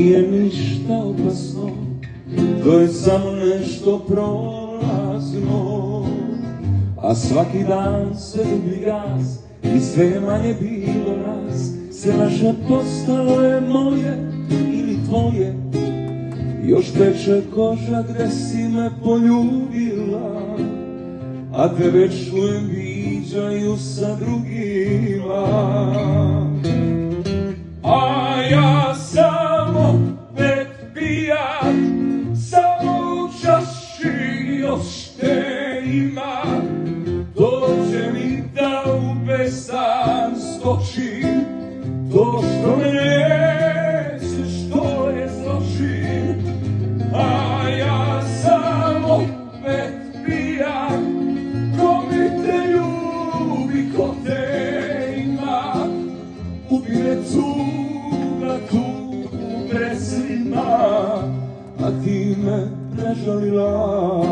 nije ništa opasno, to je samo nešto prolazno. A svaki dan sve dublji gas i sve je manje bilo nas. Sve naše postalo je moje ili tvoje. Još peče koža gde si me poljubila, a te već čujem viđaju sa drugima. A ja samo pet pijan, samo u čaši još te ima. Dođe mi da u besan skočim, to što me nećeš, to je zločin. A ja samo pet pijan, ko mi te ljubi, ko te ima. Ubire tuga, tugu presvima, a ti me prežalila.